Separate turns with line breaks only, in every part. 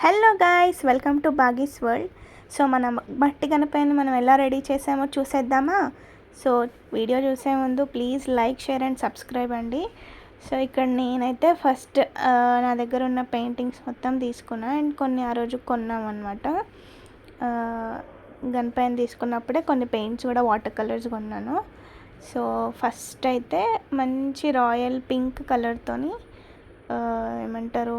Hello guys, welcome to బాగీస్ world. So మన మట్టి గణపయ్యని మనం ఎలా రెడీ చేసామో చూసేద్దామా? సో వీడియో చూసే ముందు please like, share and subscribe అండి. సో ఇక్కడ నేనైతే ఫస్ట్ నా దగ్గర ఉన్న పెయింటింగ్స్ మొత్తం తీసుకున్నా అండ్ కొన్ని ఆ రోజు కొన్నాం అనమాట. గణపయ్యని తీసుకున్నప్పుడే కొన్ని పెయింట్స్ కూడా వాటర్ కలర్స్ కొన్నాను. సో ఫస్ట్ అయితే మంచి రాయల్ పింక్ కలర్తోని ఏమంటారు,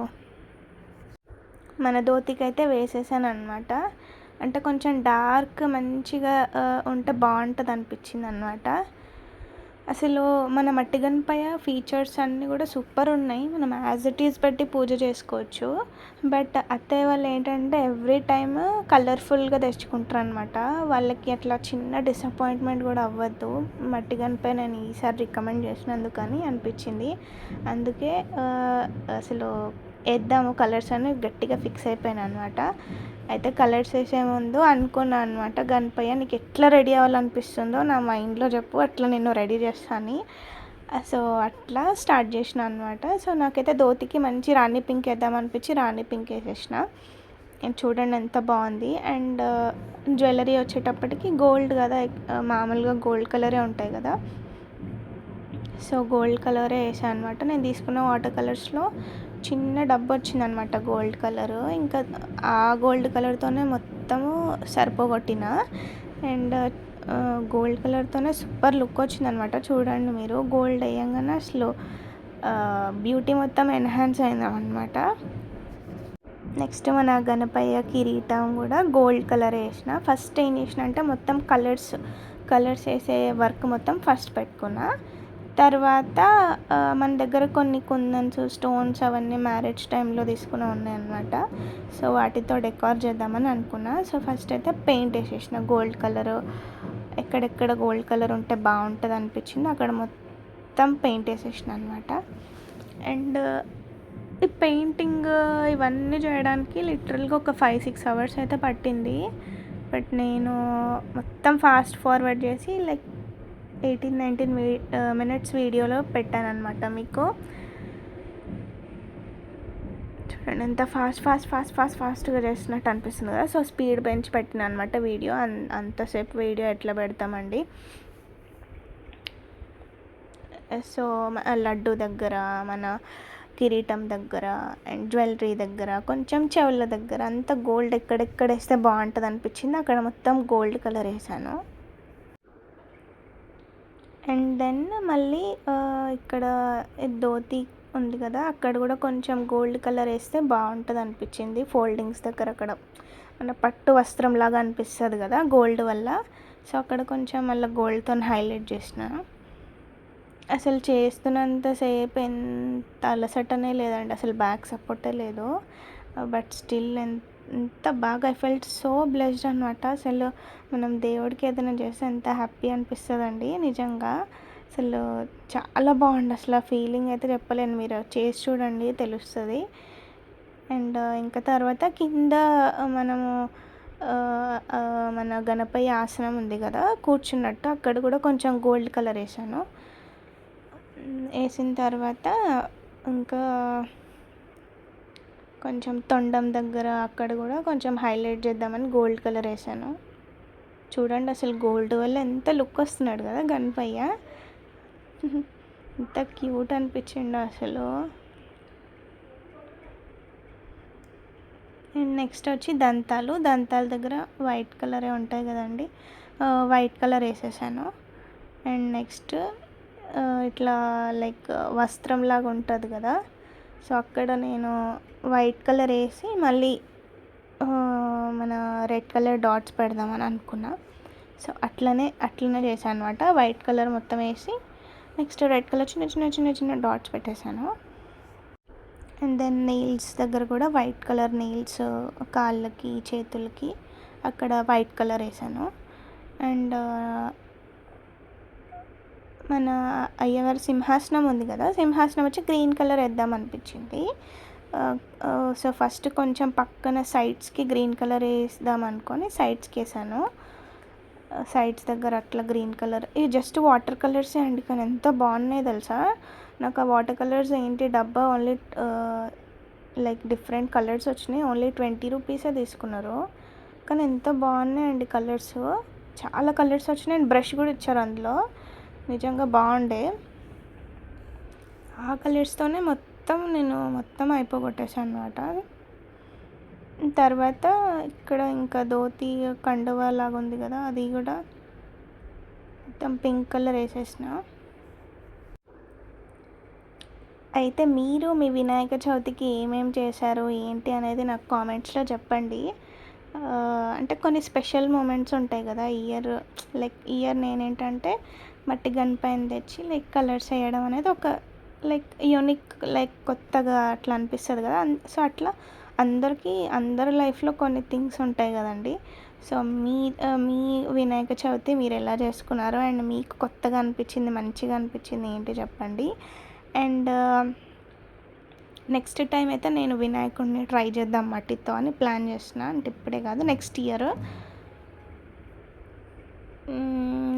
మన ధోతికి అయితే వేసేసాను అనమాట. అంటే కొంచెం డార్క్ మంచిగా ఉంటే బాగుంటుంది అనిపించింది అనమాట. అసలు మన మట్టి గణపయ్య ఫీచర్స్ అన్నీ కూడా సూపర్ ఉన్నాయి. మనం యాజ్ ఇట్ ఈస్ పెట్టి పూజ చేసుకోవచ్చు. బట్ అత్తయ్య వాళ్ళు ఏంటంటే ఎవ్రీ టైమ్ కలర్ఫుల్గా తెచ్చుకుంటారు అనమాట. వాళ్ళకి అట్లా చిన్న డిసప్పాయింట్మెంట్ కూడా అవ్వద్దు. మట్టి గణపయ్య నేను ఈసారి రికమెండ్ చేసినందుకని అనిపించింది. అందుకే అసలు వేద్దాము కలర్స్ అని గట్టిగా ఫిక్స్ అయిపోయాను అనమాట. అయితే కలర్స్ వేసే ముందు అనుకున్నాను అనమాట, గణపయ్య నీకు ఎట్లా రెడీ అవ్వాలనిపిస్తుందో నా మైండ్లో చెప్పు, అట్లా నేను రెడీ చేస్తాను. సో అట్లా స్టార్ట్ చేసిన అనమాట. సో నాకైతే ధోతికి మంచి రాణి పింక్ వేద్దామనిపించి రాణి పింక్ వేసేసిన. చూడండి ఎంత బాగుంది. అండ్ జ్యువెలరీ వచ్చేటప్పటికి గోల్డ్ కదా, మామూలుగా గోల్డ్ కలరే ఉంటాయి కదా. సో గోల్డ్ కలరే వేసాను అనమాట. నేను తీసుకున్న వాటర్ కలర్స్లో చిన్న డబ్బు వచ్చిందనమాట గోల్డ్ కలరు. ఇంకా ఆ గోల్డ్ కలర్తోనే మొత్తము సరిపోగొట్టిన. అండ్ గోల్డ్ కలర్తోనే సూపర్ లుక్ వచ్చిందనమాట. చూడండి మీరు, గోల్డ్ వేయంగానే అసలు బ్యూటీ మొత్తం ఎన్హాన్స్ అయిందనమాట. నెక్స్ట్ మన గణపయ్య కిరీటం కూడా గోల్డ్ కలర్ వేసిన. ఫస్ట్ ఏం చేసిన అంటే మొత్తం కలర్స్ వేసే వర్క్ మొత్తం ఫస్ట్ పెట్టుకున్నా. తర్వాత మన దగ్గర కొన్ని కుందన్స్, స్టోన్స్ అవన్నీ మ్యారేజ్ టైంలో తీసుకుని ఉన్నాయన్నమాట. సో వాటితో డెకార్ చేద్దామని అనుకున్నా. సో ఫస్ట్ అయితే పెయింట్ వేసేసిన గోల్డ్ కలరు. ఎక్కడెక్కడ గోల్డ్ కలర్ ఉంటే బాగుంటుంది అనిపించింది అక్కడ మొత్తం పెయింట్ వేసేసిన అనమాట. అండ్ ఈ పెయింటింగ్ ఇవన్నీ చేయడానికి లిటరల్గా ఒక 5-6 అవర్స్ అయితే పట్టింది. బట్ నేను మొత్తం ఫాస్ట్ ఫార్వర్డ్ చేసి 18-19 మినిట్స్ వీడియోలో పెట్టాను అనమాట. మీకు చూడండి ఎంత ఫాస్ట్గా చేస్తున్నట్టు అనిపిస్తుంది కదా. సో స్పీడ్ పెంచి పెట్టిన అనమాట వీడియో. అంతసేపు వీడియో ఎట్లా పెడతామండి. సో లడ్డు దగ్గర, మన కిరీటం దగ్గర అండ్ జ్యువెలరీ దగ్గర, కొంచెం చెవుల దగ్గర అంతా గోల్డ్ ఎక్కడెక్కడ వేస్తే బాగుంటుంది అనిపించింది అక్కడ మొత్తం గోల్డ్ కలర్ వేసాను. అండ్ దెన్ మళ్ళీ ఇక్కడ ధోతి ఉంది కదా, అక్కడ కూడా కొంచెం గోల్డ్ కలర్ వేస్తే బాగుంటుంది అనిపించింది. ఫోల్డింగ్స్ దగ్గర అక్కడ మన పట్టు వస్త్రం లాగా అనిపిస్తుంది కదా గోల్డ్ వల్ల. సో అక్కడ కొంచెం మళ్ళీ గోల్డ్తో హైలైట్ చేసిన. అసలు చేస్తున్నంతసేపు ఎంత అలసటనే లేదండి, అసలు బ్యాక్ సపోర్టే లేదు. బట్ స్టిల్ ఎంత బాగా ఐ ఫెల్ట్ సో బ్లెస్డ్ అనమాట. అసలు మనం దేవుడికి ఏదైనా చేస్తే ఎంత హ్యాపీ అనిపిస్తుందండి నిజంగా. అసలు చాలా బాగుంది. అసలు ఆ ఫీలింగ్ అయితే చెప్పలేను, మీరు చేసి చూడండి తెలుస్తుంది. అండ్ ఇంకా తర్వాత కింద మనము మన గణపయ్య ఆసనం ఉంది కదా కూర్చున్నట్టు, అక్కడ కూడా కొంచెం గోల్డ్ కలర్ వేసాను. వేసిన తర్వాత ఇంకా కొంచెం తొండం దగ్గర అక్కడ కూడా కొంచెం హైలైట్ చేద్దామని గోల్డ్ కలర్ వేసాను. చూడండి అసలు గోల్డ్ వల్ల ఎంత లుక్ వస్తున్నాడు కదా గణపయ్య. ఎంత క్యూట్ అనిపించిండు అసలు. అండ్ నెక్స్ట్ వచ్చి దంతాల దగ్గర వైట్ కలరే ఉంటాయి కదండి, వైట్ కలర్ వేసేసాను. అండ్ నెక్స్ట్ ఇట్లా వస్త్రంలాగా ఉంటుంది కదా, సో అక్కడ నేను వైట్ కలర్ వేసి మళ్ళీ మన రెడ్ కలర్ డాట్స్ పెడదామని అనుకున్నా. సో అట్లనే చేశాను అనమాట. వైట్ కలర్ మొత్తం వేసి నెక్స్ట్ రెడ్ కలర్ చిన్న డాట్స్ పెట్టేశాను. అండ్ దెన్ నెయిల్స్ దగ్గర కూడా వైట్ కలర్ నెయిల్స్, కాళ్ళకి చేతులకి అక్కడ వైట్ కలర్ వేసాను. అండ్ మన అయ్యవారి సింహాసనం ఉంది కదా, సింహాసనం వచ్చి గ్రీన్ కలర్ వేద్దాం అనిపించింది. సో ఫస్ట్ కొంచెం పక్కన సైడ్స్కి గ్రీన్ కలర్ వేద్దాం అనుకొని సైడ్స్కి వేసాను. సైడ్స్ దగ్గర అట్లా గ్రీన్ కలర్, ఇవి జస్ట్ వాటర్ కలర్సే అండి, కానీ ఎంత బాగున్నాయి తెలుసా. నాకు ఆ వాటర్ కలర్స్ ఏంటి డబ్బా ఓన్లీ లైక్ డిఫరెంట్ కలర్స్ వచ్చినాయి. ఓన్లీ 20 రూపీసే తీసుకున్నారు, కానీ ఎంత బాగున్నాయండి కలర్స్. చాలా కలర్స్ వచ్చినాయి అండ్ బ్రష్ కూడా ఇచ్చారు అందులో. నిజంగా బాగుండే. ఆ కలర్స్తోనే నేను మొత్తం అయిపోగొట్టేసాను అనమాట. తర్వాత ఇక్కడ ఇంకా ధోతి కండువా లాగా ఉంది కదా, అది కూడా మొత్తం పింక్ కలర్ వేసేసిన. అయితే మీరు మీ వినాయక చవితికి ఏమేమి చేశారు ఏంటి అనేది నాకు కామెంట్స్లో చెప్పండి. అంటే కొన్ని స్పెషల్ మూమెంట్స్ ఉంటాయి కదా ఇయర్ నేనేంటంటే మట్టి గణపైన తెచ్చి కలర్స్ వేయడం అనేది ఒక యూనిక్ కొత్తగా అట్లా అనిపిస్తుంది కదా. సో అట్లా అందరి లైఫ్లో కొన్ని థింగ్స్ ఉంటాయి కదండి. సో మీ వినాయక చవితి మీరు ఎలా చేసుకున్నారు అండ్ మీకు కొత్తగా అనిపించింది, మంచిగా అనిపించింది ఏంటి చెప్పండి. అండ్ నెక్స్ట్ టైం అయితే నేను వినాయకుడిని ట్రై చేద్దాం మట్టితో అని ప్లాన్ చేస్తున్నా. అంటే ఇప్పుడే కాదు, నెక్స్ట్ ఇయర్.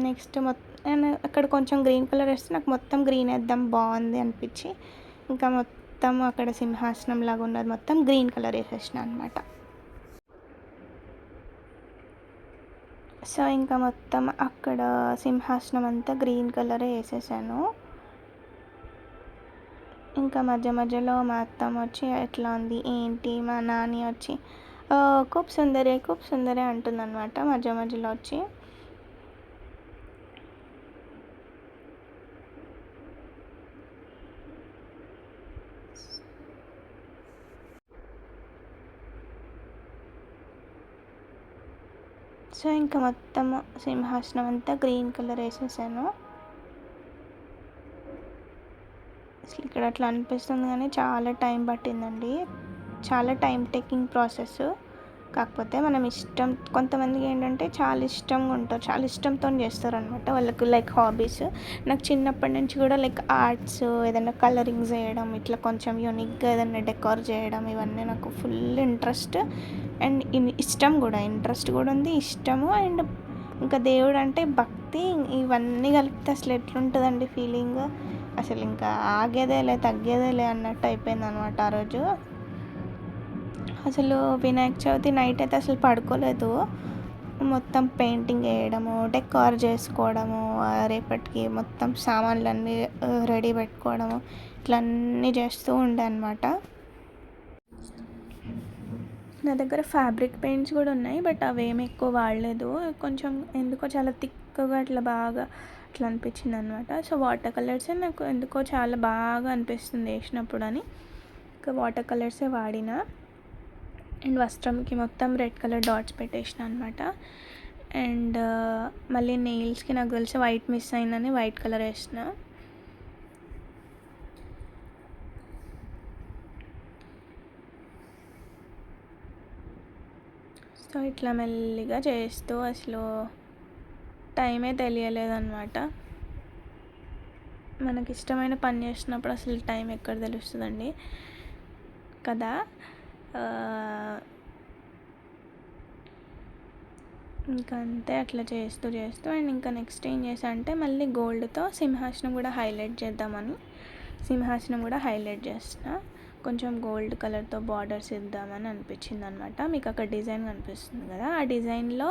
నెక్స్ట్ మొత్తం అక్కడ కొంచెం గ్రీన్ కలర్ వేస్తే నాకు మొత్తం గ్రీన్ వేద్దాం బాగుంది అనిపించి ఇంకా మొత్తం అక్కడ సింహాసనం లాగా ఉన్నది మొత్తం గ్రీన్ కలర్ వేసేసిన అనమాట. సో ఇంకా మొత్తం అక్కడ సింహాసనం అంతా గ్రీన్ కలరే వేసేసాను. ఇంకా మధ్యలో మా అత్తమ్మ వచ్చి ఎట్లా ఉంది ఏంటి, మా నాని వచ్చి కూప్ సుందరే అంటుందన్నమాట మధ్యలో వచ్చి. సో ఇంకా మొత్తం సింహాసనం అంతా గ్రీన్ కలర్ వేసేసాను. అసలు ఇక్కడ అట్లా అనిపిస్తుంది కానీ చాలా టైం పట్టిందండి, చాలా టైం టేకింగ్ ప్రాసెస్. కాకపోతే మనం కొంతమందికి ఏంటంటే చాలా ఇష్టంగా ఉంటారు, చాలా ఇష్టంతో చేస్తారు అనమాట వాళ్ళకు హాబీస్. నాకు చిన్నప్పటి నుంచి కూడా ఆర్ట్స్, ఏదైనా కలరింగ్స్ చేయడం, ఇట్లా కొంచెం యూనిక్గా ఏదైనా డెకార్ చేయడం, ఇవన్నీ నాకు ఫుల్ ఇంట్రెస్ట్ అండ్ ఇష్టం కూడా. ఇంట్రెస్ట్ కూడా ఉంది, ఇష్టము. అండ్ ఇంకా దేవుడు అంటే భక్తి, ఇవన్నీ కలిపితే అసలు ఎట్లుంటుందండి ఫీలింగ్. అసలు ఇంకా ఆగేదేలే తగ్గేదేలే అన్నట్టు అయిపోయింది అనమాట ఆ రోజు. అసలు వినాయక చవితి నైట్ అయితే అసలు పడుకోలేదు. మొత్తం పెయింటింగ్ వేయడము, డెకార్ చేసుకోవడము, రేపటికి మొత్తం సామాన్లన్నీ రెడీ పెట్టుకోవడము, ఇట్లా అన్నీ చేస్తూ ఉండే అనమాట. నా దగ్గర ఫ్యాబ్రిక్ పెయింట్స్ కూడా ఉన్నాయి, బట్ అవేమి ఎక్కువ వాడలేదు. కొంచెం ఎందుకో చాలా థిక్గా అట్లా బాగా అట్లా అనిపించింది అనమాట. సో వాటర్ కలర్సే నాకు ఎందుకో చాలా బాగా అనిపిస్తుంది వేసినప్పుడు అని ఇంకా వాటర్ కలర్సే వాడిన. అండ్ వస్త్రంకి మొత్తం రెడ్ కలర్ డాట్స్ పెట్టేసిన అనమాట. అండ్ మళ్ళీ నెయిల్స్కి నాకు తెలిసి వైట్ మిస్ అయిందని వైట్ కలర్ వేసిన. సో ఇట్లా మెల్లిగా చేస్తూ అసలు టైమే తెలియలేదన్నమాట. మనకి ఇష్టమైన పని చేసినప్పుడు అసలు టైం ఎక్కడ తెలుస్తుందండి కదా. ఇంకా అంతే అట్లా చేస్తూ అండ్ ఇంకా నెక్స్ట్ ఏం చేసా అంటే మళ్ళీ గోల్డ్తో సింహాసనం కూడా హైలైట్ చేద్దామని సింహాసనం కూడా హైలైట్ చేసిన. కొంచెం గోల్డ్ కలర్తో బార్డర్స్ ఇద్దామని అనిపించింది అనమాట. మీకు అక్కడ డిజైన్ కనిపిస్తుంది కదా, ఆ డిజైన్లో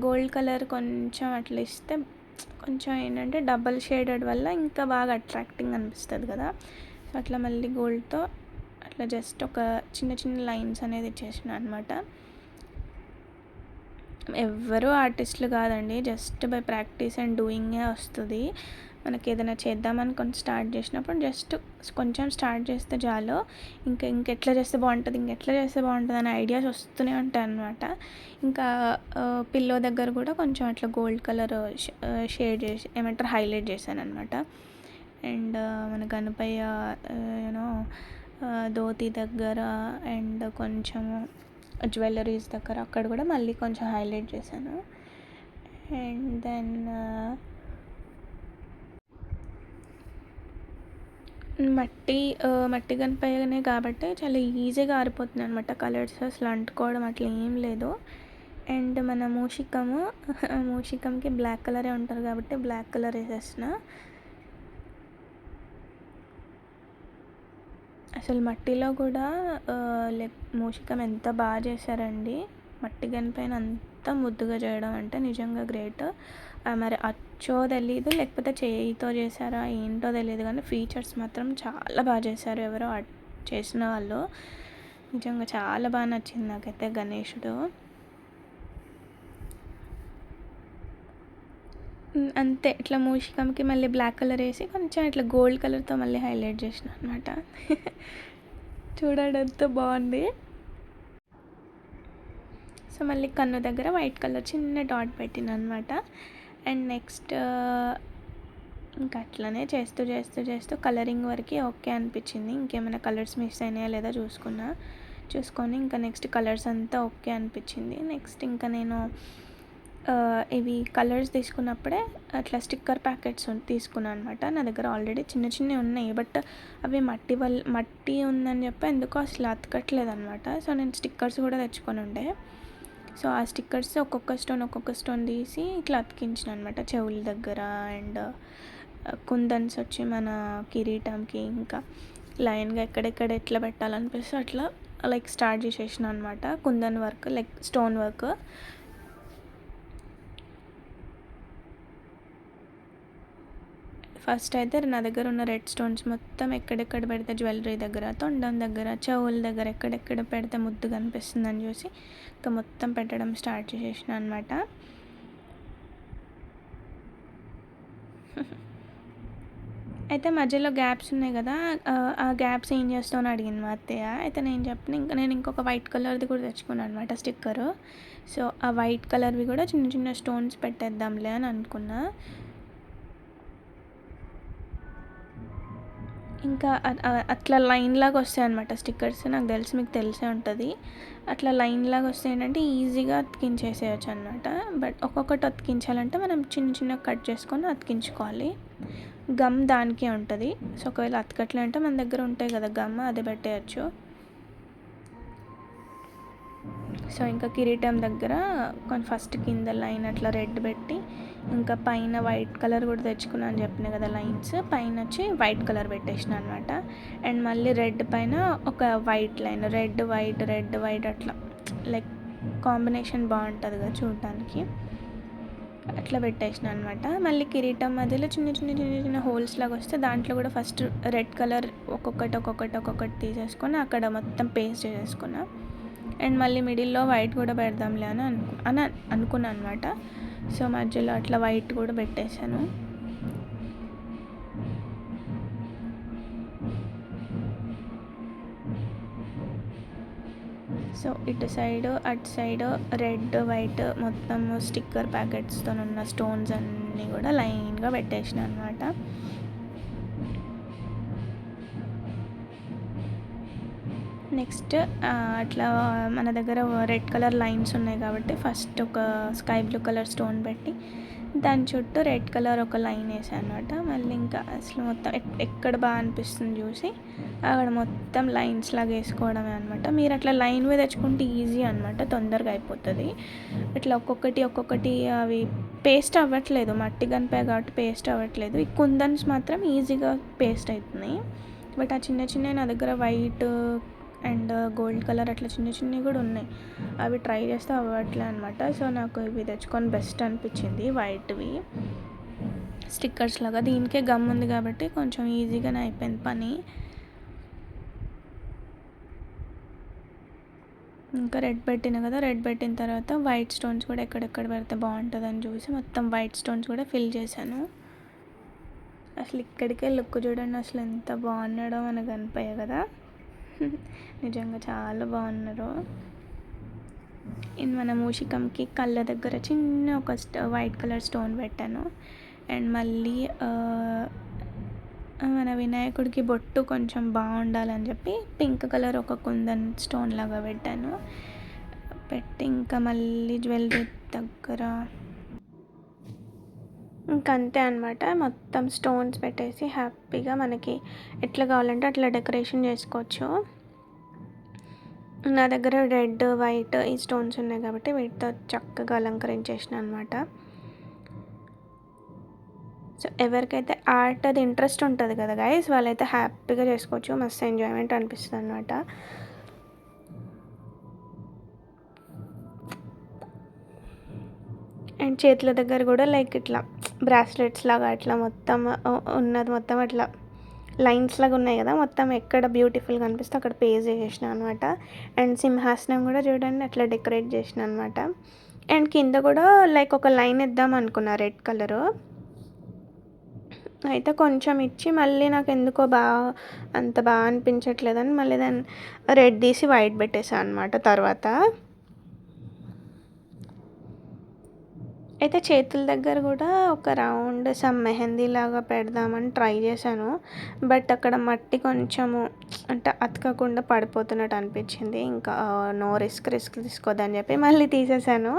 గోల్డ్ కలర్ కొంచెం అట్లా ఇస్తే కొంచెం ఏంటంటే డబల్ షేడెడ్ వల్ల ఇంకా బాగా అట్రాక్టింగ్ అనిపిస్తుంది కదా. సో అట్లా మళ్ళీ గోల్డ్తో అట్లా జస్ట్ ఒక చిన్న లైన్స్ అనేది ఇచ్చేసిన అనమాట. ఎవ్వరూ ఆర్టిస్టులు కాదండి, జస్ట్ బై ప్రాక్టీస్ అండ్ డూయింగే వస్తుంది. మనకి ఏదైనా చేద్దామని కొంచెం స్టార్ట్ చేసినప్పుడు జస్ట్ కొంచెం స్టార్ట్ చేస్తే చాలు, ఇంకెట్లా చేస్తే బాగుంటుంది అనే ఐడియాస్ వస్తూనే ఉంటాయి అన్నమాట. ఇంకా పిల్లో దగ్గర కూడా కొంచెం అట్లా గోల్డ్ కలర్ షేడ్ చేసి ఏమంటారు హైలైట్ చేశాను అనమాట. అండ్ మన గణపయ్య ధోతి దగ్గర అండ్ కొంచెము జ్యువెలరీస్ దగ్గర అక్కడ కూడా మళ్ళీ కొంచెం హైలైట్ చేశాను. అండ్ దెన్ మట్టి గణపయ్యనే కాబట్టి చాలా ఈజీగా ఆరిపోతుంది అనమాట కలర్స్, అసలు అంటుకోవడం అట్లా ఏం లేదు. అండ్ మన మూషికంకి బ్లాక్ కలరే ఉంటారు కాబట్టి బ్లాక్ కలర్ వేసేసిన. అసలు మట్టిలో కూడా మూషికం ఎంత బాగా చేశారండి. మట్టి గనిపైన అంత ముద్దుగా చేయడం అంటే నిజంగా గ్రేట్. మరి అచ్చో తెలీదు, లేకపోతే చేయితో చేశారా ఏంటో తెలియదు, కానీ ఫీచర్స్ మాత్రం చాలా బాగా చేశారు ఎవరో చేసిన వాళ్ళు. నిజంగా చాలా బాగా నచ్చింది నాకైతే గణేశుడు. అంతే ఇట్లా మూషికంకి మళ్ళీ బ్లాక్ కలర్ వేసి కొంచెం ఇట్లా గోల్డ్ కలర్తో మళ్ళీ హైలైట్ చేసిన అనమాట. చూడడంతో బాగుంది. సో మళ్ళీ కన్ను దగ్గర వైట్ కలర్ చిన్న డాట్ పెట్టిన అనమాట. అండ్ నెక్స్ట్ ఇంకా అట్లనే చేస్తూ చేస్తూ చేస్తూ కలరింగ్ వరకు ఓకే అనిపించింది. ఇంకేమైనా కలర్స్ మిస్ అయినాయా లేదా చూసుకొని ఇంకా నెక్స్ట్ కలర్స్ అంతా ఓకే అనిపించింది. నెక్స్ట్ ఇంకా నేను ఇవి కలర్స్ తీసుకున్నప్పుడే అట్లా స్టిక్కర్ ప్యాకెట్స్ తీసుకున్నాను అనమాట. నా దగ్గర ఆల్రెడీ చిన్న చిన్నవి ఉన్నాయి, బట్ అవి మట్టి ఉందని చెప్పి ఎందుకో అసలు అతకట్లేదు అనమాట. సో నేను స్టిక్కర్స్ కూడా తెచ్చుకొని ఉండే. సో ఆ స్టిక్కర్స్ ఒక్కొక్క స్టోన్ తీసి ఇట్లా అతికించిన అనమాట చెవుల దగ్గర. అండ్ కుందన్స్ వచ్చి మన కిరీటంకి ఇంకా లైన్గా ఎక్కడెక్కడ ఎట్లా పెట్టాలనిపిస్తే అట్లా లైక్ స్టార్ట్ చేసేసిన అనమాట. Kundan work like stone work. First అయితే నా దగ్గర ఉన్న రెడ్ స్టోన్స్ మొత్తం ఎక్కడెక్కడ పెడితే జ్యువెలరీ దగ్గర, తొండం దగ్గర, చెవుల దగ్గర ఎక్కడెక్కడ పెడితే ముద్దుగా అనిపిస్తుందని చూసి ఇంకా మొత్తం పెట్టడం స్టార్ట్ చేసేసిన అనమాట. అయితే మధ్యలో గ్యాప్స్ ఉన్నాయి కదా, ఆ గ్యాప్స్ ఏం చేస్తావు అని అడిగింది మా అత్తయ్య. అయితే నేను చెప్పిన నేను ఇంకొక వైట్ కలర్ది కూడా తెచ్చుకున్నాను అనమాట స్టిక్కరు. సో ఆ వైట్ కలర్వి కూడా చిన్న చిన్న స్టోన్స్ పెట్టేద్దాంలే అని అనుకున్నా. ఇంకా అట్లా లైన్ లాగా వస్తాయి అనమాట స్టిక్కర్స్. నాకు తెలిసి మీకు తెలిసే ఉంటుంది. అట్లా లైన్ లాగా వస్తాయి ఏంటంటే ఈజీగా అతికించేసేయచ్చు అనమాట. బట్ ఒక్కొక్కటి అతికించాలంటే మనం చిన్న చిన్న కట్ చేసుకొని అతికించుకోవాలి. గమ్ దానికే ఉంటుంది. సో ఒకవేళ అతకట్లే అంటే మన దగ్గర ఉంటాయి కదా గమ్, అది పెట్టేయచ్చు. సో ఇంకా కిరీటం దగ్గర ఫస్ట్ కింద లైన్ అట్లా రెడ్ పెట్టి, ఇంకా పైన వైట్ కలర్ కూడా తెచ్చుకున్నా అని చెప్పిన కదా లైన్స్, పైన వచ్చి వైట్ కలర్ పెట్టేసిన అనమాట. అండ్ మళ్ళీ రెడ్ పైన ఒక వైట్ లైన్, రెడ్ వైట్ అట్లా లైక్ కాంబినేషన్ బాగుంటుంది కదా చూడటానికి, అట్లా పెట్టేసిన అనమాట. మళ్ళీ కిరీటం మధ్యలో చిన్న హోల్స్ లాగా వస్తే దాంట్లో కూడా ఫస్ట్ రెడ్ కలర్ ఒక్కొక్కటి తీసేసుకొని అక్కడ మొత్తం పేస్ట్ చేసేసుకున్నా. అండ్ మళ్ళీ మిడిల్లో వైట్ కూడా పెడదాంలే అని అనుకున్నాను అనమాట. సో మధ్యలో అట్లా వైట్ కూడా పెట్టేశాను. సో ఇటు సైడ్ అటు సైడ్ రెడ్ వైట్ మొత్తం స్టిక్కర్ ప్యాకెట్స్తో ఉన్న స్టోన్స్ అన్నీ కూడా లైన్గా పెట్టేసిన అనమాట. నెక్స్ట్ అట్లా మన దగ్గర రెడ్ కలర్ లైన్స్ ఉన్నాయి కాబట్టి ఫస్ట్ ఒక స్కై బ్లూ కలర్ స్టోన్ పెట్టి దాని చుట్టూ రెడ్ కలర్ ఒక లైన్ వేసాను అనమాట. మళ్ళీ ఇంకా అసలు మొత్తం ఎక్కడ బాగా అనిపిస్తుంది చూసి అక్కడ మొత్తం లైన్స్ లాగా వేసుకోవడమే అనమాట. మీరు అట్లా లైన్వే తెచ్చుకుంటే ఈజీ అనమాట, తొందరగా అయిపోతుంది. ఇట్లా ఒక్కొక్కటి అవి పేస్ట్ అవ్వట్లేదు, మట్టి గనిపాయి కాబట్టి పేస్ట్ అవ్వట్లేదు. ఈ కుందన్స్ మాత్రం ఈజీగా పేస్ట్ అవుతున్నాయి. బట్ ఆ చిన్న నా దగ్గర వైట్ అండ్ గోల్డ్ కలర్ అట్లా చిన్నవి కూడా ఉన్నాయి, అవి ట్రై చేస్తే అవ్వట్లే అనమాట. సో నాకు ఇవి తెచ్చుకొని బెస్ట్ అనిపించింది వైట్వి స్టిక్కర్స్ లాగా. దీనికే గమ్ ఉంది కాబట్టి కొంచెం ఈజీగానే అయిపోయింది పని. ఇంకా రెడ్ పెట్టిన కదా, రెడ్ పెట్టిన తర్వాత వైట్ స్టోన్స్ కూడా ఎక్కడెక్కడ పెడితే బాగుంటుందని చూసి మొత్తం వైట్ స్టోన్స్ కూడా ఫిల్ చేశాను. అసలు ఇక్కడికే లుక్ చూడండి, అసలు ఎంత బాగున్నాడో మనకు అనిపోయాయి కదా. నిజంగా చాలా బాగున్నారు. మన మూషికంకి కళ్ళ దగ్గర చిన్న ఒక వైట్ కలర్ స్టోన్ పెట్టాను. అండ్ మళ్ళీ మన వినాయకుడికి బొట్టు కొంచెం బాగుండాలని చెప్పి పింక్ కలర్ ఒక కుందన్ స్టోన్ లాగా పెట్టాను. పెట్టి ఇంకా మళ్ళీ జ్యువెలరీ దగ్గర ఇంకంతే అనమాట. మొత్తం స్టోన్స్ పెట్టేసి హ్యాపీగా మనకి ఎట్లా కావాలంటే అట్లా డెకరేషన్ చేసుకోవచ్చు. నా దగ్గర రెడ్ వైట్ ఈ స్టోన్స్ ఉన్నాయి కాబట్టి వీటితో చక్కగా అలంకరించేసిన అనమాట. సో ఎవరికైతే ఆర్ట్ అది ఇంట్రెస్ట్ ఉంటుంది కదా గైస్, వాళ్ళైతే హ్యాపీగా చేసుకోవచ్చు. మస్తు ఎంజాయ్మెంట్ అనిపిస్తుంది అనమాట. అండ్ చేతుల దగ్గర కూడా లైక్ ఇట్లా బ్రాస్లెట్స్ లాగా అట్లా మొత్తం ఉన్నది మొత్తం అట్లా లైన్స్ లాగా ఉన్నాయి కదా, మొత్తం ఎక్కడ బ్యూటిఫుల్గా అనిపిస్తే అక్కడ పేజ్ చేసిన అనమాట. అండ్ సింహాసనం కూడా చూడండి అట్లా డెకరేట్ చేసిన అనమాట. అండ్ కింద కూడా లైక్ ఒక లైన్ ఇద్దాం అనుకున్నా రెడ్ కలరు, అయితే కొంచెం ఇచ్చి మళ్ళీ నాకు ఎందుకో అంత బాగా అనిపించట్లేదని మళ్ళీ దాన్ని రెడ్ తీసి వైట్ పెట్టేసాను అనమాట తర్వాత. అయితే చేతుల దగ్గర కూడా ఒక రౌండ్ సమ్ మెహందీ లాగా పెడదామని ట్రై చేశాను, బట్ అక్కడ మట్టి కొంచెము అంటే అతకకుండా పడిపోతున్నట్టు అనిపించింది. ఇంకా నో రిస్క్ తీసుకోవద్దని చెప్పి మళ్ళీ తీసేసాను.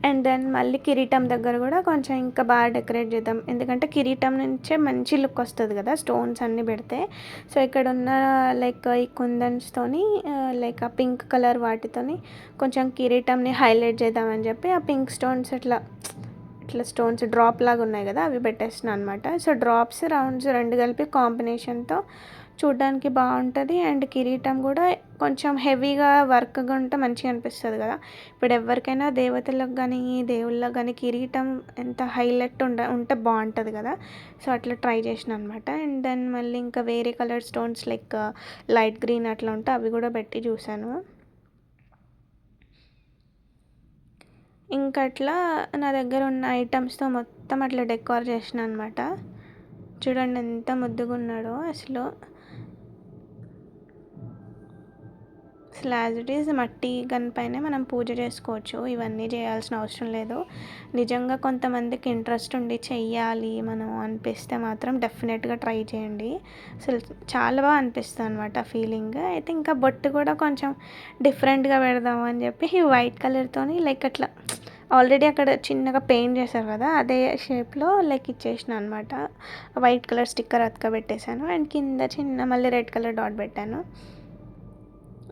అండ్ దెన్ మళ్ళీ కిరీటం దగ్గర కూడా కొంచెం ఇంకా బాగా డెకరేట్ చేద్దాం, ఎందుకంటే కిరీటం నుంచే మంచి లుక్ వస్తుంది కదా స్టోన్స్ అన్నీ పెడితే. సో ఇక్కడ ఉన్న లైక్ ఈ కుందన్స్తోని లైక్ ఆ పింక్ కలర్ వాటితోని కొంచెం కిరీటంని హైలైట్ చేద్దామని చెప్పి ఆ పింక్ స్టోన్స్ ఇట్లా స్టోన్స్ డ్రాప్ లాగా ఉన్నాయి కదా అవి పెట్టేస్తున్నాను అనమాట. సో డ్రాప్స్ రౌండ్స్ రెండు కలిపి కాంబినేషన్తో చూడడానికి బాగుంటుంది. అండ్ కిరీటం కూడా కొంచెం హెవీగా వర్క్గా ఉంటే మంచిగా అనిపిస్తుంది కదా. ఇప్పుడు ఎవరికైనా దేవతలకు కానీ దేవుళ్ళకి కానీ కిరీటం ఎంత హైలైట్ ఉంటే బాగుంటుంది కదా. సో అట్లా ట్రై చేసిన అనమాట. అండ్ దెన్ మళ్ళీ ఇంకా వేరే colour stones like light green అట్లా ఉంటే అవి కూడా పెట్టి చూశాను. ఇంకా అట్లా నా దగ్గర ఉన్న ఐటమ్స్తో మొత్తం అట్లా డెకార్ చేసిన అనమాట. చూడండి ఎంత ముద్దుగా ఉన్నాడో అసలు యాజ్ ఇట్ ఈజ్ మట్టి గన్పైనే మనం పూజ చేసుకోవచ్చు, ఇవన్నీ చేయాల్సిన అవసరం లేదు. నిజంగా కొంతమందికి ఇంట్రెస్ట్ ఉండి చెయ్యాలి మనం అనిపిస్తే మాత్రం డెఫినెట్గా ట్రై చేయండి. అసలు చాలా బాగా అనిపిస్తుంది అనమాట ఫీలింగ్. అయితే ఇంకా బొట్టు కూడా కొంచెం డిఫరెంట్గా పెడదాము అని చెప్పి వైట్ కలర్తోని లైక్ అట్లా ఆల్రెడీ అక్కడ చిన్నగా పెయింట్ చేశారు కదా అదే షేప్లో లైక్ ఇచ్చేసిన అనమాట. వైట్ కలర్ స్టిక్కర్ అతకబెట్టేశాను. అండ్ కింద చిన్న మళ్ళీ రెడ్ కలర్ డాట్ పెట్టాను.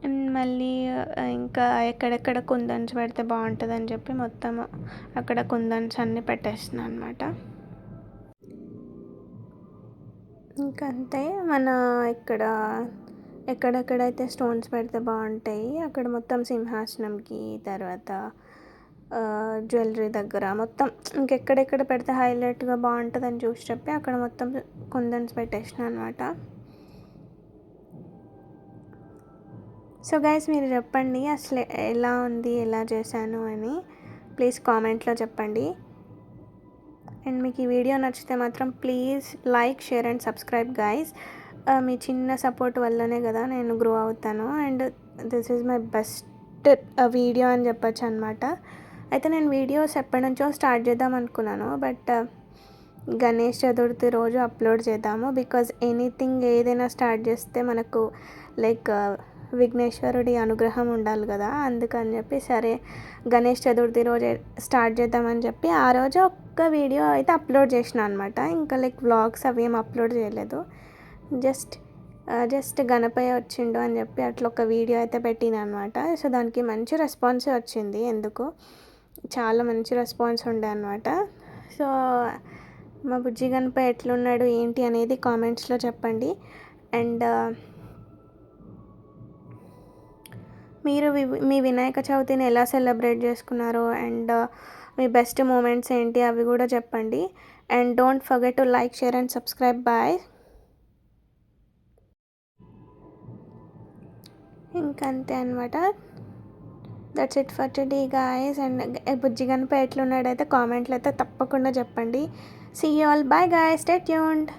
అండ్ మళ్ళీ ఇంకా ఎక్కడెక్కడ కుందన్స్ పెడితే బాగుంటుందని చెప్పి మొత్తం అక్కడ కుందన్స్ అన్నీ పెట్టేస్తున్నాను అనమాట. ఇంకంతే మన ఇక్కడ ఎక్కడెక్కడైతే స్టోన్స్ పెడితే బాగుంటాయి అక్కడ మొత్తం సింహాసనంకి తర్వాత జ్యువెలరీ దగ్గర మొత్తం ఇంకెక్కడెక్కడ పెడితే హైలైట్గా బాగుంటుందని చూసి చెప్పి అక్కడ మొత్తం కుందన్స్ పెట్టేసిన అనమాట. సో గైస్ మీరు చెప్పండి అసలు ఎలా ఉంది, ఎలా చేశాను అని ప్లీజ్ కామెంట్లో చెప్పండి. అండ్ మీకు ఈ వీడియో నచ్చితే మాత్రం please like, share and subscribe guys. మీ చిన్న సపోర్ట్ వల్లనే కదా నేను గ్రో అవుతాను. And this is my best video అని చెప్పచ్చు అనమాట. అయితే నేను వీడియోస్ ఎప్పటి నుంచో స్టార్ట్ చేద్దాం అనుకున్నాను, బట్ గణేష్ చతుర్థి రోజు అప్లోడ్ చేద్దాము. బికాజ్ ఎనీథింగ్ ఏదైనా స్టార్ట్ చేస్తే మనకు లైక్ విఘ్నేశ్వరుడి అనుగ్రహం ఉండాలి కదా, అందుకని చెప్పి సరే గణేష్ చతుర్థి రోజు స్టార్ట్ చేద్దామని చెప్పి ఆ రోజు ఒక్క వీడియో అయితే అప్లోడ్ చేసిన అనమాట. ఇంకా లైక్ వ్లాగ్స్ అవి ఏం అప్లోడ్ చేయలేదు. జస్ట్ గణపయ్య వచ్చిండు అని చెప్పి అట్లా ఒక వీడియో అయితే పెట్టిన అనమాట. సో దానికి మంచి రెస్పాన్స్ వచ్చింది, ఎందుకు చాలా మంచి రెస్పాన్స్ ఉండే అనమాట. సో మా బుజ్జి గణపయ్య ఎట్లున్నాడు ఏంటి అనేది కామెంట్స్లో చెప్పండి. అండ్ మీరు మీ వినాయక చవితిని ఎలా సెలబ్రేట్ చేసుకున్నారో అండ్ మీ బెస్ట్ మూమెంట్స్ ఏంటి అవి కూడా చెప్పండి. And don't forget to like, share and subscribe. Bye. ఇంకంతే అనమాట. That's it for today guys. And బుజ్జి గణపయ్య ఎట్లున్నాడైతే కామెంట్లు అయితే తప్పకుండా చెప్పండి. See you all. Bye guys, stay tuned.